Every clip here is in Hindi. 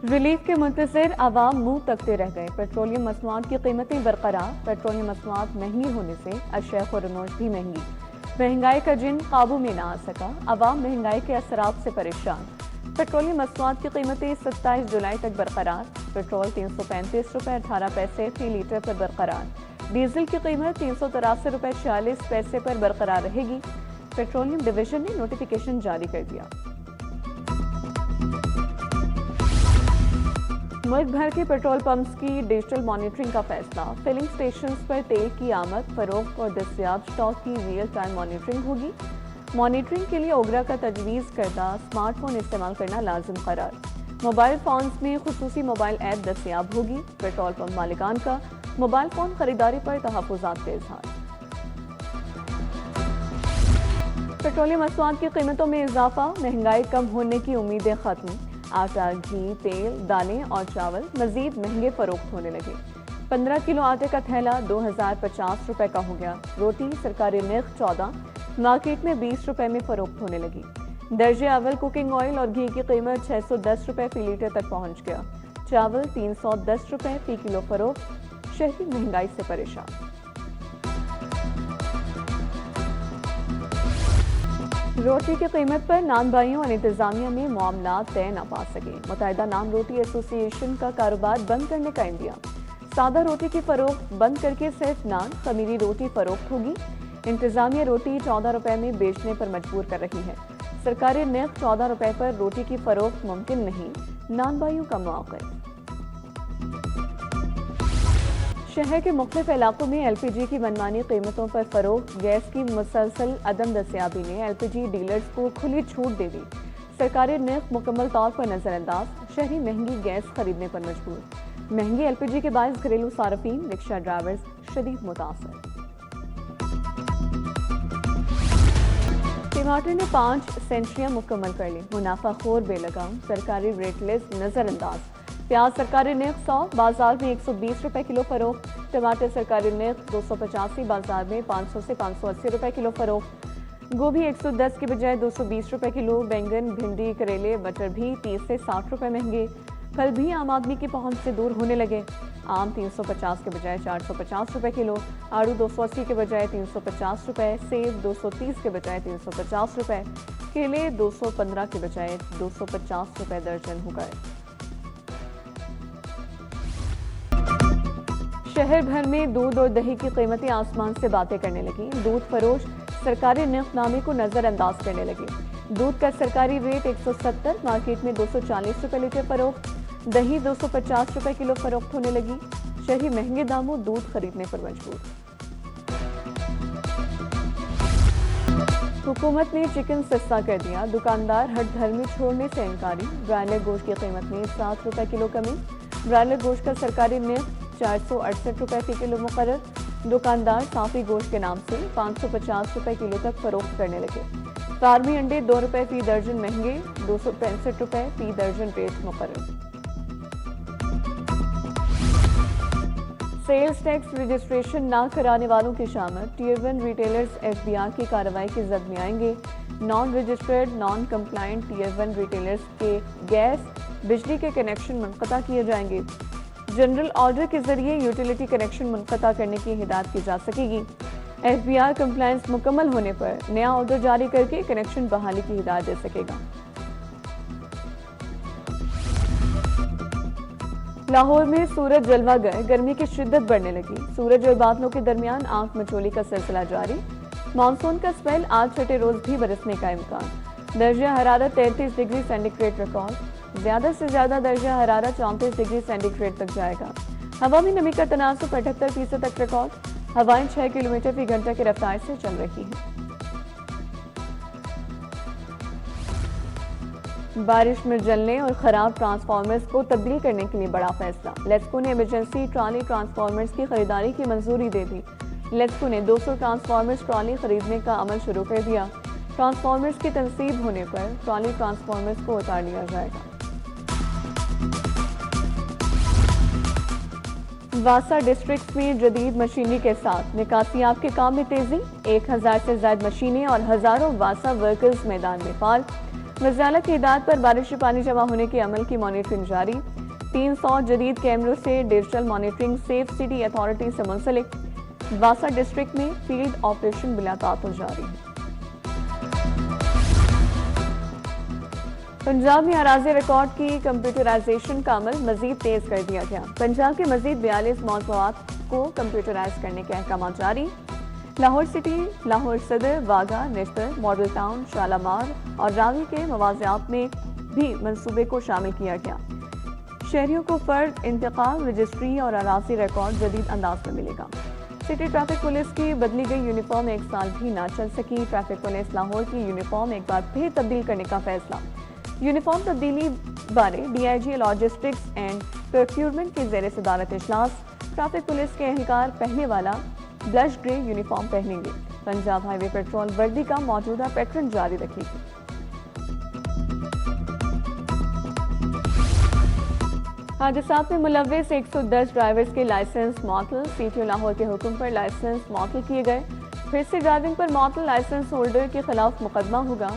रिलीफ के मुंतज़िर आवाम मुंह तकते रह गए। पेट्रोलियम मसनूआत की कीमतें बरकरार। पेट्रोलियम मसनूआत महंगी होने से अशिया खुरनोश भी महंगी। महंगाई का जिन काबू में ना आ सका, आवाम महंगाई के असरात से परेशान। पेट्रोलियम मसनूआत की कीमतें 27 जुलाई तक बरकरार। पेट्रोल 335 रुपये 18 पैसे फी लीटर पर बरकरार। डीजल की कीमत 383 रुपये 46 पैसे पर बरकरार रहेगी। पेट्रोलियम डिवीजन ने नोटिफिकेशन जारी कर दिया। मुल्क भर के पेट्रोल पंप्स की डिजिटल मॉनिटरिंग का फैसला। फिलिंग स्टेशंस पर तेल की आमद, फरोख्त और दस्तियाब स्टॉक की रियल टाइम मॉनिटरिंग होगी। मॉनिटरिंग के लिए ओगरा का तजवीज़ करदा स्मार्टफोन इस्तेमाल करना लाजिम करार। मोबाइल फोन्स में खुसूसी मोबाइल ऐप दस्तियाब होगी। पेट्रोल पंप मालिकान का मोबाइल फोन खरीदारी पर तहफ़्फ़ुज़ात का इज़हार। पेट्रोलियम मसनूआत की कीमतों में इजाफा, महंगाई कम होने की उम्मीदें खत्म। आटा, घी, तेल, दालें और चावल मजीद महंगे फरोख्त होने लगे। 15 किलो आटे का थैला 2050 रुपए का हो गया। रोटी सरकारी निर्ख 14, मार्केट में 20 रुपए में फरोख्त होने लगी। दर्जे अव्वल कुकिंग ऑयल और घी की कीमत 610 रुपए फी लीटर तक पहुंच गया। चावल 310 रुपए फी किलो फरोख्त। शहरी महंगाई से परेशान। रोटी की कीमत पर नान भाइयों और इंतजामिया में मामला तय न पा सके। मुत्तहिदा नान रोटी एसोसिएशन का कारोबार बंद करने का इंदिया। सादा रोटी की फरोख्त बंद करके सिर्फ नान खमीरी रोटी फरोख्त होगी। इंतजामिया रोटी 14 रुपए में बेचने पर मजबूर कर रही है। सरकारी निर्ख 14 रुपए पर रोटी की फरोख्त मुमकिन नहीं। नान भाइयों का मौक़िफ़। शहर के मुख्तलिफ इलाकों में LPG की मनमानी कीमतों पर फरोख्त। गैस की मुसलसल अदम दस्तियाबी ने LPG डीलर्स को खुली छूट दे दी। सरकारी निर्ख मुकम्मल तौर पर नजरअंदाज। शहरी महंगी गैस खरीदने पर मजबूर। महंगी LPG के बायस घरेलू सार्फिन, रिक्शा ड्राइवर्स शदीद मुतासर। टमाटर ने 5 सेंचुरियां मुकम्मल कर ली। मुनाफाखोर बेलगाम। सरकारी रेट लिस्ट नजरअंदाज। प्याज सरकारी निर्ख 100, बाजार में 120 रुपए किलो फरोख्त। टमाटर सरकारी निर्ख 285, बाजार में 500 से 580 रुपए किलो फरोख्त। गोभी 110 के बजाय 220 रुपए किलो। बैंगन, भिंडी, करेले, मटर भी 30 से 60 रुपए महंगे। फल भी आम आदमी की पहुंच से दूर होने लगे। आम 350 के बजाय 450 रुपए किलो। आड़ू 280 के बजाय 350 रुपए। सेब 230 के बजाय 350 रुपए। केले 215 के बजाय 250 रुपए दर्जन हो गए। शहर भर में दूध और दही की कीमतें आसमान से बातें करने लगी। दूध फरोश सरकारी निर्खनामे को नजरअंदाज करने लगे। दूध का सरकारी रेट 170, मार्केट में 240 रुपए लीटर फरोख्त। दही 250 रुपए किलो फरोख्त होने लगी। शहरी महंगे दामों दूध खरीदने पर मजबूर। हुकूमत ने चिकन सस्ता कर दिया। दुकानदार हट धर्मी छोड़ने से इनकारी। ब्रायलर गोश्त की कीमत में 7 रुपए किलो कमी। ब्रायलर गोश्त का सरकारी निर्ख 468 रुपए फी किलो मुकर्रर। दुकानदार साफी गोश्त के नाम से 550 रुपए किलो तक फरोख्त करने लगे। फार्मी अंडे 2 रुपए फी दर्जन महंगे। 265 रुपए फी दर्जन रेट मुकर्रर। सेल्स टैक्स रजिस्ट्रेशन ना कराने वालों की शामत। टियर 1 रिटेलर्स FBR की कार्रवाई की जद में आएंगे। Non registered non compliant tier 1 retailers के गैस बिजली के कनेक्शन मुनक़ता किए जाएंगे। जनरल ऑर्डर के जरिए यूटिलिटी कनेक्शन मुनक़ता करने की हिदायत की जा सकेगी। FBR कंप्लायंस मुकम्मल होने पर नया ऑर्डर जारी करके कनेक्शन बहाली की हिदायत दे सकेगा। लाहौर में सूरज जलवा गए, गर्मी की शिद्दत बढ़ने लगी। सूरज और बादलों के दरमियान आंख मचोली का सिलसिला जारी। मानसून का स्पेल आज छठे रोज भी बरसने का इम्कान। दर्जा हरारत 33 डिग्री सेंटीग्रेड रिकॉर्ड। ज्यादा से ज्यादा दर्जा हरारत 34 डिग्री सेंटीग्रेड तक जाएगा। हवा में नमी का तनासुब 78% तक रिकॉर्ड। हवाएं 6 किलोमीटर फी घंटा की रफ्तार से चल रही हैं। बारिश में जलने और खराब ट्रांसफार्मर्स को तब्दील करने के लिए बड़ा फैसला। लेस्को ने इमरजेंसी ट्रॉली ट्रांसफार्मर्स की खरीदारी की मंजूरी दे दी। लेस्को ने 200 ट्रांसफार्मर्स ट्रॉली खरीदने का अमल शुरू कर दिया। ट्रांसफार्मर्स की तनसीब होने पर ट्रॉली ट्रांसफार्मर्स को उतार लिया जाएगा। वासा डिस्ट्रिक्ट में जदीद मशीनरी के साथ निकासियाब के काम में तेजी। 1000 से ज्यादा मशीनें और हजारों वासा वर्कर्स मैदान में फाल। वज़ारत की हिदायत पर बारिशी पानी जमा होने के अमल की मॉनिटरिंग जारी। 300 जदीद कैमरों से digital monitoring safe city authority से मुंसलिक। वासा डिस्ट्रिक्ट में फील्ड ऑपरेशन बिला तातुल जारी है। पंजाब में अराज़ी रिकॉर्ड की कंप्यूटराइजेशन का अमल मजीद तेज कर दिया गया। पंजाब के मजीद 42 मौज़ूआत को कंप्यूटराइज करने के अहकाम जारी। Lahore city, Lahore Sadar, Wagah, national, model town, Shalimar और रावी के मवाज़ियात में भी मंसूबे को शामिल किया गया। शहरियों को फर्द, इंतकाल, रजिस्ट्री और अराज़ी रिकॉर्ड जदीद अंदाज में मिलेगा। सिटी ट्रैफिक पुलिस की बदली गई यूनिफॉर्म एक साल भी ना चल सकी। ट्रैफिक पुलिस लाहौर की यूनिफॉर्म एक बार फिर तब्दील करने का फैसला। यूनिफॉर्म तब्दीली बारे DIG लॉजिस्टिक्स एंड प्रोक्यूरमेंट के ज़ेर सदारत इजलास। ट्रैफिक पुलिस के एहलकार पहले वाला ब्लश ग्रे यूनिफॉर्म पहनेंगे। पंजाब हाईवे पेट्रोल वर्दी का मौजूदा पैटर्न जारी रखेगी। हादसात में मुलव्विस 110 ड्राइवर्स के लाइसेंस मअतल। CTO लाहौर के हुक्म पर लाइसेंस मअतल किए गए। फिर से ड्राइविंग पर मअतल लाइसेंस होल्डर के खिलाफ मुकदमा होगा।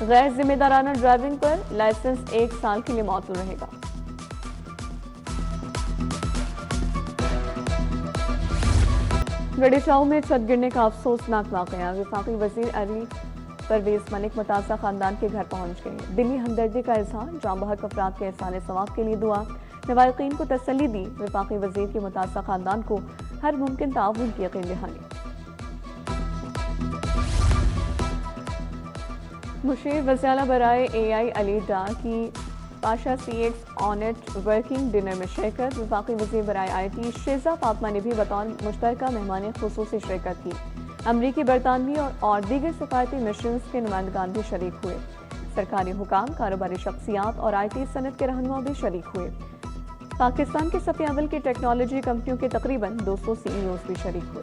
गैर जिम्मेदाराना ड्राइविंग पर लाइसेंस 1 साल के लिए मअतल रहेगा। गड़ीशाऊ में छत गिरने का अफसोसनाक वाकया। वफाकी वजीर अली परवेज मलिक मुतासा खानदान के घर पहुंच गए। दिली हमदर्दी का इजहार, जाम बहक अफराद के एहसान सवाब के लिए दुआ। नवायकीन को तसल्ली दी। वफाकी वजीर की मुतासा खानदान को हर मुमकिन ताउन की यकीन दहानी। मुशीर वज़ाला बराए AI अली डार की पाशा CX ऑनेट वर्किंग डिनर में शिरकत। वफाकी वज़ीर बराए IT शेजा फातमा ने भी बतौर मुश्तरका मेहमान खुसूसी शिरकत की। अमरीकी, बरतानवी और दीगर सफारती मिशंस के नुमाइंदगान भी शरीक हुए। सरकारी हुकाम, कारोबारी शख्सियात और IT सनत के रहनुमा भी शरीक हुए। पाकिस्तान के सफ़े अव्वल की टेक्नोलॉजी कंपनियों के तकरीबन 200 CEOs भी शरीक हुए।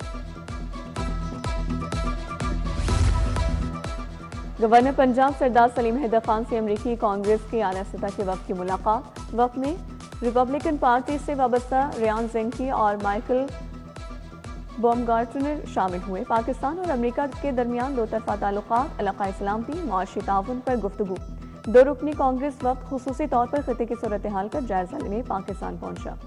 गवर्नर पंजाब सरदार सलीम हैदर खान से अमरीकी कांग्रेस के आला सतह के वक्त की मुलाकात। वक्त में रिपब्लिकन पार्टी से वाबस्ता रियान ज़ेंकी और माइकल बॉमगार्टनर शामिल हुए। पाकिस्तान और अमरीका के दरमियान दो तरफा ताल्लुकात, इलाकाई सलामती, माशी ताउन पर गुफ्तगू। दो रुकनी कांग्रेस वक्त खुसूसी तौर पर खिते की सूरत हाल का जायजा लेने पाकिस्तान पहुंचा।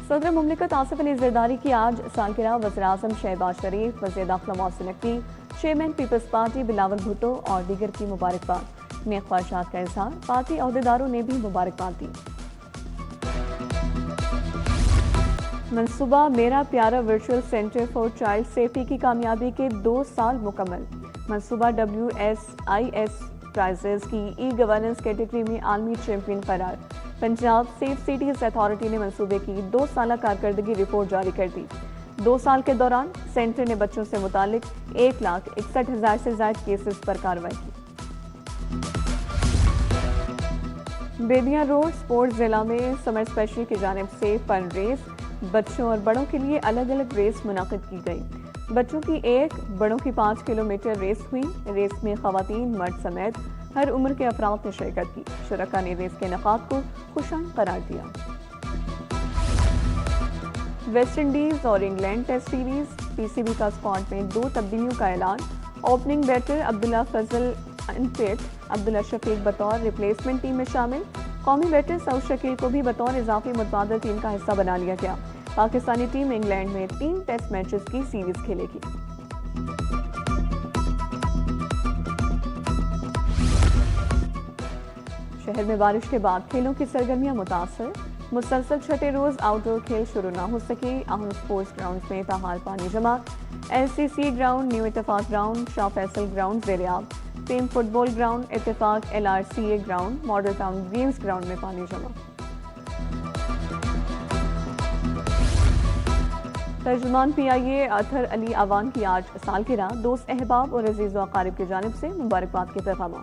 सदर मुमलिकत आसिफ अली जरदारी की आज सालगिरह। वज़ीर-ए-आज़म शहबाज शरीफ, वज़ीर दाखिला मोहसिन नकवी, चेयरमैन पीपल्स पार्टी बिलावल भुट्टो और दीगर की मुबारकबाद। नेक ख्वाहिशात का इजहार। पार्टी अहदेदारों ने भी मुबारकबाद दी। मंसूबा मेरा प्यारा virtual centre for child safety की कामयाबी के 2 साल मुकम्मल। मंसूबा WSIS प्राइजेस की ई-गवर्नेंस कैटेगरी में आलमी चैंपियन करार। पंजाब सेफ सिटीज अथॉरिटी ने मंसूबे की 2 साला कारकर्दगी रिपोर्ट जारी कर दी। 2 साल के दौरान सेंटर ने बच्चों से मुतालिक 1,61,000 से ज्यादा केसेस पर कार्रवाई की। बेदिया रोड स्पोर्ट्स जिला में समर स्पेशल की जानिब से फन रेस। बच्चों और बड़ों के लिए अलग अलग रेस मुनाकिद की गई। बच्चों की 1, बड़ों की 5 किलोमीटर रेस हुई। रेस में खवातीन, मर्द समेत हर उम्र के अफराद ने शिरकत की। शुरका ने रेस के इनेकाद को खुशान करार दिया। वेस्ट इंडीज और इंग्लैंड टेस्ट सीरीज। PCB का स्क्वाड में 2 तब्दीलियों का ऐलान। ओपनिंग बैटर अब्दुल्ला फजल अनफिट, अब्दुल्ला शफीक बतौर रिप्लेसमेंट टीम में शामिल। कौमी बैटर सऊद शकील को भी बतौर इजाफी मुतबादल टीम का हिस्सा बना लिया गया। पाकिस्तानी टीम इंग्लैंड में 3 टेस्ट मैचेस की सीरीज खेलेगी। शहर में बारिश के बाद खेलों की सरगर्मियां मुतासर। मुसलसल छठे रोज आउटडोर खेल शुरू न हो सके। अहम स्पोर्ट्स ग्राउंड में ताहाल पानी जमा। LCC ground, new Ittefaq ground, Shah Faisal ground ज़ेर-ए-आब। Team football ground, Ittefaq LRCA ground, model town games ground में पानी जमा। तर्जुमान PIA अतहर अली आवान की आज सालगिरह। दोस्त, अहबाब और अजीज़ व अकारिब की जानिब से मुबारकबाद के पैगाम।